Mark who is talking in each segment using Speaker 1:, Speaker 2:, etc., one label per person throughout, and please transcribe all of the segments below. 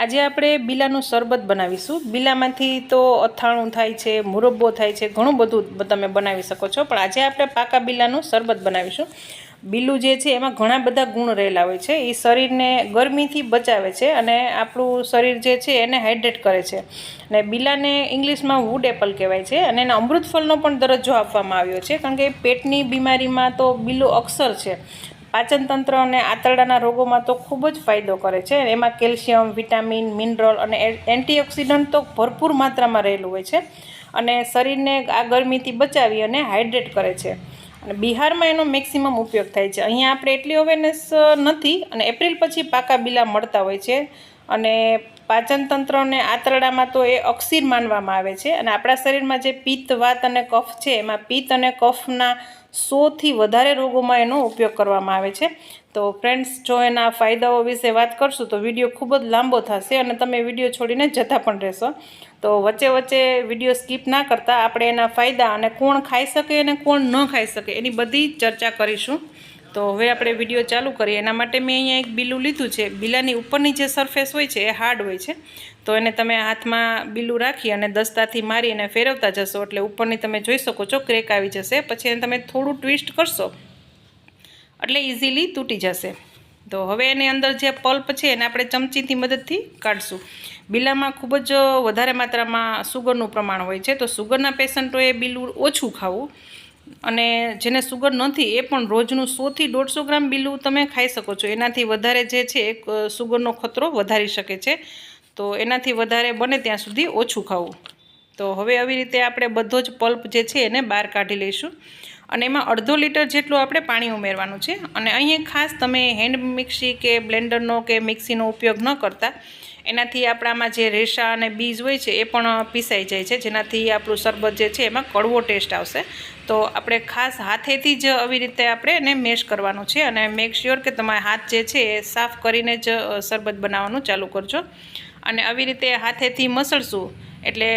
Speaker 1: આજે આપણે બીલાનું શરબત બનાવીશું। બીલામાંથી તો અથાણું થાય છે, મુરબ્બો થાય છે, ઘણું બધું તમે બનાવી શકો છો, પણ આજે આપણે પાકા બીલાનું શરબત બનાવીશું। બીલું જે છે એમાં ઘણા બધા ગુણ રહેલા હોય છે। એ શરીરને ગરમીથી બચાવે છે અને આપણું શરીર જે છે એને હાઇડ્રેટ કરે છે। અને બીલાને ઇંગ્લિશમાં વુડ એપલ કહેવાય છે અને એને અમૃતફળનો પણ દરજ્જો આપવામાં આવ્યો છે, કારણ કે પેટની બીમારીમાં તો બીલું અક્ષર છે। પાચન તંત્ર અને આંતરડાના રોગોમાં તો ખૂબ જ ફાયદો કરે છે। એમાં કેલ્શિયમ, વિટામિન, મિનરલ અને એન્ટીઓક્સિડન્ટ તો ભરપૂર માત્રામાં રહેલું હોય છે અને શરીરને આ ગરમીથી બચાવી અને હાઇડ્રેટ કરે છે। અને બિહારમાં એનો મેક્સિમમ ઉપયોગ થાય છે। અહીંયા આપણે એટલી અવેરનેસ નથી અને એપ્રિલ પછી પાકા બીલા મળતા હોય છે અને પાચન તંત્ર અને આંતરડામાં તો એ અક્ષીર માનવામાં આવે છે। અને આપણા શરીરમાં જે પિત્ત, વાત અને કફ છે, એમાં પિત્ત અને કફના 100થી વધારે રોગોમાં એનો ઉપયોગ કરવામાં આવે છે। તો ફ્રેન્ડ્સ, જો એના ફાયદાઓ વિશે વાત કરશું તો વિડીયો ખૂબ જ લાંબો થશે અને તમે વિડીયો છોડીને જતા પણ રહેશો। તો વચ્ચે વચ્ચે વિડીયો સ્કીપ ના કરતા આપણે એના ફાયદા અને કોણ ખાઈ શકે અને કોણ ન ખાઈ શકે એની બધી ચર્ચા કરીશું। તો હવે આપણે વિડીયો ચાલુ કરીએ। એના માટે મેં અહીંયા એક બીલું લીધું છે। બીલાની ઉપરની જે સરફેસ હોય છે એ હાર્ડ હોય છે, તો એને તમે હાથમાં બીલું રાખી અને દસ્તાથી મારી અને ફેરવતા જશો એટલે ઉપરની તમે જોઈ શકો છો ક્રેક આવી જશે। પછી એને તમે થોડું ટ્વિસ્ટ કરશો એટલે ઇઝીલી તૂટી જશે। તો હવે એની અંદર જે પલ્પ છે એને આપણે ચમચીથી મદદથી કાઢશું। બીલામાં ખૂબ જ વધારે માત્રામાં સુગરનું પ્રમાણ હોય છે, તો સુગરના પેશન્ટોએ બીલું ઓછું ખાવું અને જેને સુગર નથી એ પણ રોજનું 100થી 150 ગ્રામ બીલું તમે ખાઈ શકો છો। એનાથી વધારે જે છે એક સુગરનો ખતરો વધારી શકે છે, તો એનાથી વધારે બને ત્યાં સુધી ઓછું ખાવું। તો હવે આવી રીતે આપણે બધો જ પલ્પ જે છે એને બહાર કાઢી લઈશું અને એમાં 1/2 લીટર જેટલું આપણે પાણી ઉમેરવાનું છે। અને અહીંયા ખાસ તમે હેન્ડ મિક્સી કે બ્લેન્ડરનો કે મિક્સીનો ઉપયોગ ન કરતા, એનાથી આપણામાં જે રેશા અને બીજ હોય છે એ પણ પીસાઈ જાય છે, જેનાથી આપણું શરબત જે છે એમાં કડવો ટેસ્ટ આવશે। તો આપણે ખાસ હાથેથી જ આવી રીતે આપણે એને મેશ કરવાનું છે અને મેક શ્યોર કે તમારા હાથ જે છે એ સાફ કરીને જ શરબત બનાવવાનું ચાલુ કરજો। અને આવી રીતે હાથેથી મસળશું એટલે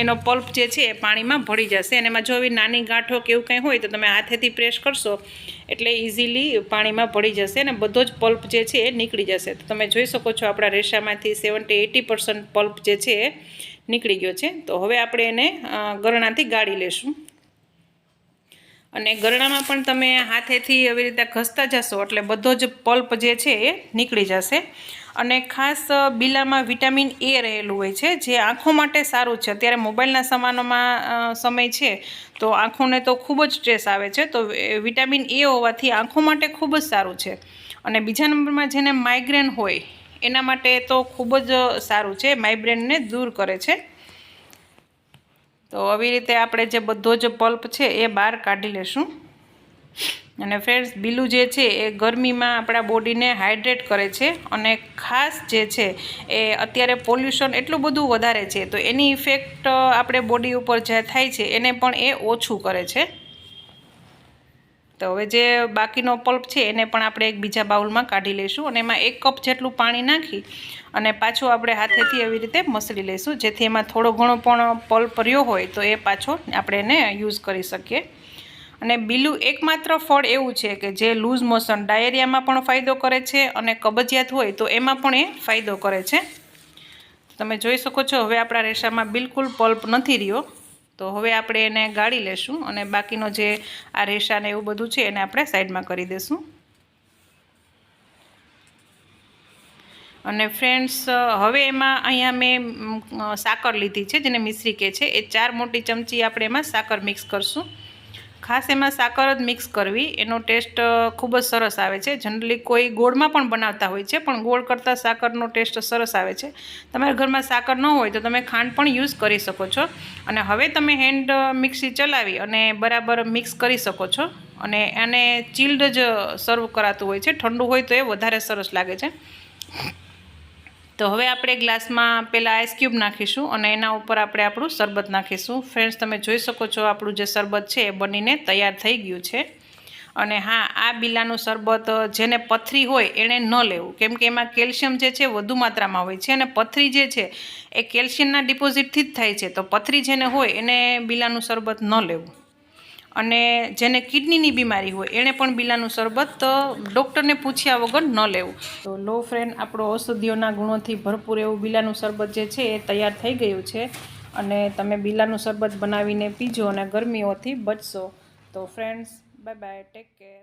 Speaker 1: એનો પલ્પ જે છે એ પાણીમાં ભળી જશે અને એમાં જો આવી નાની ગાંઠો કે એવું કંઈ હોય તો તમે હાથેથી પ્રેસ કરશો એટલે ઇઝીલી પાણીમાં ભળી જશે અને બધો જ પલ્પ જે છે એ નીકળી જશે। તો તમે જોઈ શકો છો આપણા રેશામાંથી 70-80% પલ્પ જે છે એ નીકળી ગયો છે। તો હવે આપણે એને ગરણાથી ગાળી લેશું અને ગરણામાં પણ તમે હાથેથી આવી રીતે ઘસતા જશો એટલે બધો જ પલ્પ જે છે એ નીકળી જશે। અને ખાસ બીલામાં વિટામિન એ રહેલું હોય છે, જે આંખો માટે સારું છે। અત્યારે મોબાઈલના સમય છે તો આંખોને તો ખૂબ જ સ્ટ્રેસ આવે છે, તો વિટામિન એ હોવાથી આંખો માટે ખૂબ જ સારું છે। અને બીજા નંબરમાં જેને માઇગ્રેન હોય એના માટે તો ખૂબ જ સારું છે, માઇગ્રેનને દૂર કરે છે। તો આવી રીતે આપણે જે બધો જ પલ્પ છે એ બહાર કાઢી લેશું। અને ફ્રેન્ડ્સ, બીલું જે છે એ ગરમીમાં આપણા બોડીને હાઇડ્રેટ કરે છે અને ખાસ જે છે એ અત્યારે પોલ્યુશન એટલું બધું વધારે છે, તો એની ઇફેક્ટ આપણે બોડી ઉપર જે થાય છે એને પણ એ ઓછું કરે છે। તો હવે જે બાકીનો પલ્પ છે એને પણ આપણે એક બીજા બાઉલમાં કાઢી લઈશું અને એમાં 1 કપ જેટલું પાણી નાખી અને પાછું આપણે હાથેથી એવી રીતે મસળી લઈશું, જેથી એમાં થોડો ઘણો પણ પલ્પ રહ્યો હોય તો એ પાછો આપણે એને યુઝ કરી શકીએ। અને બીલું એકમાત્ર ફળ એવું છે કે જે લૂઝ મોશન, ડાયેરિયામાં પણ ફાયદો કરે છે અને કબજિયાત હોય તો એમાં પણ એ ફાયદો કરે છે। તમે જોઈ શકો છો હવે આપણા રેશામાં બિલકુલ પલ્પ નથી રહ્યો, તો હવે આપણે એને ગાળી લેશું અને બાકીનો જે આ રેશા ને એવું બધું છે એને આપણે સાઈડમાં કરી દેશું। અને ફ્રેન્ડ્સ, હવે એમાં અહીંયા મેં સાકર લીધી છે જેને મિશ્રી કહે છે, એ 4 મોટી ચમચી આપણે એમાં સાકર મિક્સ કરશું। ખાસ એમાં સાકર જ મિક્સ કરવી, એનો ટેસ્ટ ખૂબ જ સરસ આવે છે। જનરલી કોઈ ગોળમાં પણ બનાવતા હોય છે, પણ ગોળ કરતાં સાકરનો ટેસ્ટ સરસ આવે છે। તમારા ઘરમાં સાકર ન હોય તો તમે ખાંડ પણ યુઝ કરી શકો છો। અને હવે તમે હેન્ડ મિક્સી ચલાવી અને બરાબર મિક્સ કરી શકો છો અને એને ચિલ્ડ જ સર્વ કરાતું હોય છે, ઠંડુ હોય તો એ વધારે સરસ લાગે છે। તો હવે આપણે ગ્લાસમાં પહેલાં આઈસ ક્યુબ નાખીશું અને એના ઉપર આપણે આપણું શરબત નાખીશું। ફ્રેન્ડ્સ, તમે જોઈ શકો છો આપણું જે શરબત છે એ બનીને તૈયાર થઈ ગયું છે। અને હા, આ બીલાનું શરબત જેને પથરી હોય એણે ન લેવું, કેમ કે એમાં કેલ્શિયમ જે છે વધુ માત્રામાં હોય છે અને પથરી જે છે એ કેલ્શિયમના ડિપોઝિટથી જ થાય છે, તો પથરી જેને હોય એને બીલાનું શરબત ન લેવું। અને જેને કિડનીની બીમારી હોય એણે પણ બિલાનું શરબત ડૉક્ટરને પૂછ્યા વગર ન લેવું. તો લો ફ્રેન્ડ, આપણો ઔષધિઓના ગુણોથી ભરપૂર એવું બિલાનું શરબત જે છે એ તૈયાર થઈ ગયું છે અને તમે બિલાનું શરબત બનાવીને પીજો અને ગરમીઓથી બચશો. તો friends, bye bye, take care.